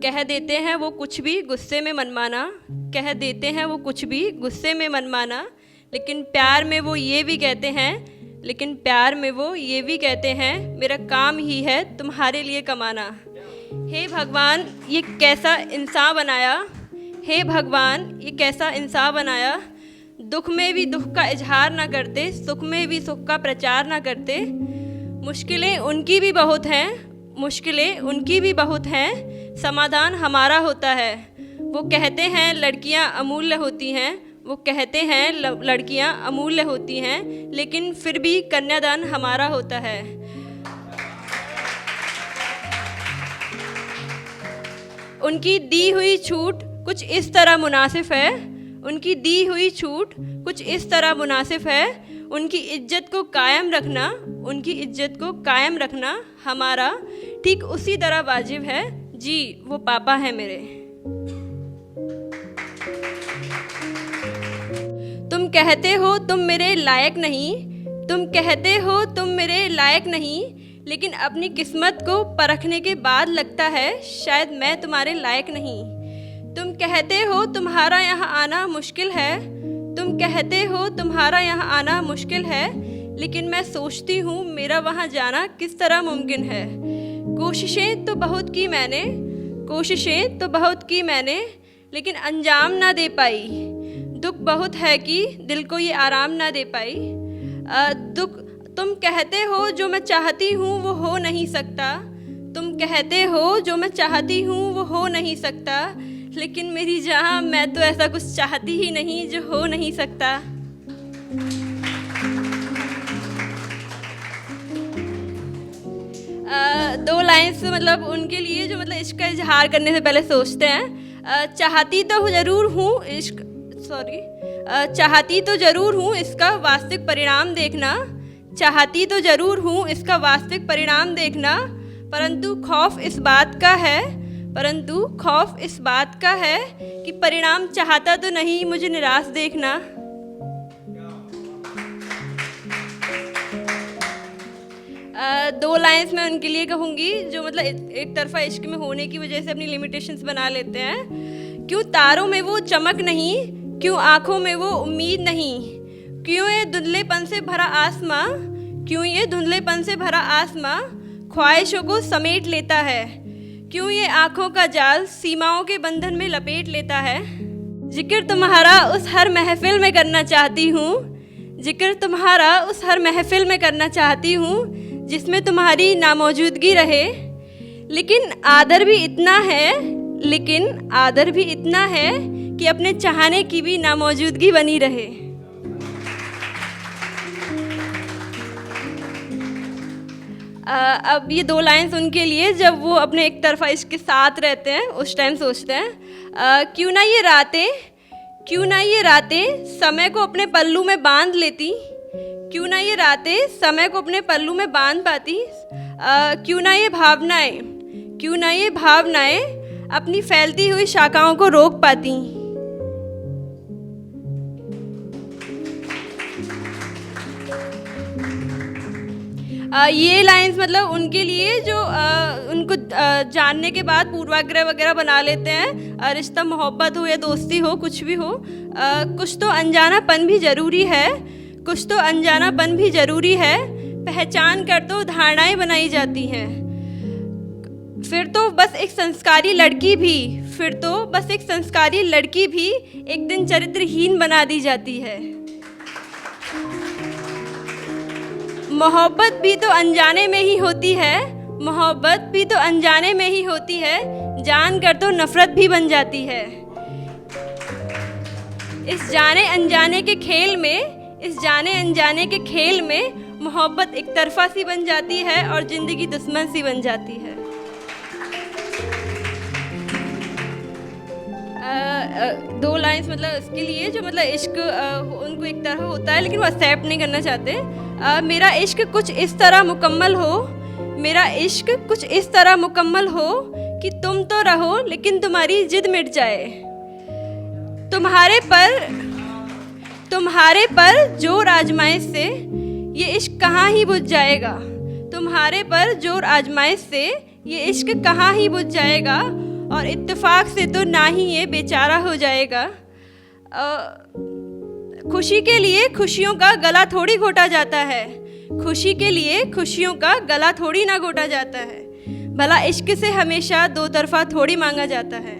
कह देते हैं वो कुछ भी गुस्से में मनमाना, कह देते हैं वो कुछ भी गुस्से में मनमाना, लेकिन प्यार में वो ये भी कहते हैं, लेकिन प्यार में वो ये भी कहते हैं, मेरा काम ही है तुम्हारे लिए कमाना। हे भगवान ये कैसा इंसान बनाया, हे भगवान ये कैसा इंसान बनाया, दुख में भी दुख का इजहार ना करते, सुख में भी सुख का प्रचार ना करते। मुश्किलें उनकी भी बहुत हैं, मुश्किलें उनकी भी बहुत हैं, समाधान हमारा होता है। वो कहते हैं लड़कियां अमूल्य होती हैं, वो कहते हैं लड़कियां अमूल्य होती हैं, लेकिन फिर भी कन्यादान हमारा होता है। उनकी दी हुई छूट कुछ इस तरह मुनासिब है, उनकी दी हुई छूट कुछ इस तरह मुनासिब है, उनकी इज्जत को कायम रखना, उनकी इज्जत को कायम रखना हमारा ठीक उसी तरह वाजिब है। जी वो पापा है मेरे। तुम कहते हो तुम मेरे लायक नहीं, तुम कहते हो तुम मेरे लायक नहीं, लेकिन अपनी किस्मत को परखने के बाद लगता है शायद मैं तुम्हारे लायक नहीं। तुम कहते हो तुम्हारा यहाँ आना मुश्किल है, तुम कहते हो तुम्हारा यहाँ आना मुश्किल है, लेकिन मैं सोचती हूँ मेरा वहाँ जाना किस तरह मुमकिन है। कोशिशें तो बहुत की मैंने, कोशिशें तो बहुत की मैंने, लेकिन अंजाम ना दे पाई। दुख बहुत है कि दिल को ये आराम ना दे पाई। दुख तुम कहते हो जो मैं चाहती हूँ वो हो नहीं सकता, तुम कहते हो जो मैं चाहती हूँ वो हो नहीं सकता, लेकिन मेरी जहाँ मैं तो ऐसा कुछ चाहती ही नहीं जो हो नहीं सकता। दो लाइन्स मतलब उनके लिए जो मतलब इश्क का इजहार करने से पहले सोचते हैं। चाहती तो ज़रूर हूँ इश्क चाहती तो ज़रूर हूँ इसका वास्तविक परिणाम देखना, चाहती तो ज़रूर हूँ इसका वास्तविक परिणाम देखना, परंतु खौफ इस बात का है, परंतु खौफ इस बात का है कि परिणाम चाहता तो नहीं मुझे निराश देखना। दो लाइन्स मैं उनके लिए कहूँगी जो मतलब एक तरफा इश्क में होने की वजह से अपनी लिमिटेशंस बना लेते हैं। क्यों तारों में वो चमक नहीं, क्यों आँखों में वो उम्मीद नहीं, क्यों ये धुंधलेपन से भरा आसमां, क्यों ये धुंधलेपन से भरा आसमां ख्वाहिशों को समेट लेता है, क्यों ये आँखों का जाल सीमाओं के बंधन में लपेट लेता है। जिक्र तुम्हारा उस हर महफिल में करना चाहती हूँ, जिक्र तुम्हारा उस हर महफिल में करना चाहती हूँ जिसमें तुम्हारी नामौजूदगी रहे, लेकिन आदर भी इतना है, लेकिन आदर भी इतना है कि अपने चाहने की भी नामौजूदगी बनी रहे। अब ये दो लाइन्स उनके लिए जब वो अपने एक तरफा इश्क के साथ रहते हैं उस टाइम सोचते हैं क्यों ना ये रातें, क्यों ना ये रातें समय को अपने पल्लू में बांध लेती, क्यों ना ये रातें समय को अपने पल्लू में बांध पाती, क्यों ना ये भावनाएं, क्यों ना ये भावनाएं अपनी फैलती हुई शाखाओं को रोक पाती। ये लाइंस मतलब उनके लिए जो उनको जानने के बाद पूर्वाग्रह वगैरह बना लेते हैं। रिश्ता मोहब्बत हो या दोस्ती हो कुछ भी हो, कुछ तो अनजानापन भी ज़रूरी है, कुछ तो अनजानापन भी ज़रूरी है, पहचान कर तो धारणाएं बनाई जाती हैं। फिर तो बस एक संस्कारी लड़की भी, फिर तो बस एक संस्कारी लड़की भी एक दिन चरित्रहीन बना दी जाती है। मोहब्बत भी तो अनजाने में ही होती है, मोहब्बत भी तो अनजाने में ही होती है, जान कर तो नफरत भी बन जाती है। इस जाने अनजाने के खेल में, इस जाने अनजाने के खेल में मोहब्बत एक तरफा सी बन जाती है और ज़िंदगी दुश्मन सी बन जाती है। दो लाइंस मतलब इसके लिए जो मतलब इश्क उनको एक तरह होता है लेकिन वो एक्सेप्ट नहीं करना चाहते। मेरा इश्क कुछ इस तरह मुकम्मल हो, मेरा इश्क कुछ इस तरह मुकम्मल हो कि तुम तो रहो लेकिन तुम्हारी जिद मिट जाए। तुम्हारे पर जोर आजमाइश से ये इश्क कहाँ ही बुझ जाएगा, तुम्हारे पर जोर आजमाइश से ये इश्क कहाँ ही बुझ जाएगा। और इत्तेफाक से तो ना ही ये बेचारा हो जाएगा। खुशी के लिए खुशियों का गला थोड़ी घोटा जाता है, खुशी के लिए खुशियों का गला थोड़ी ना घोटा जाता है, भला इश्क से हमेशा दो तरफा थोड़ी मांगा जाता है।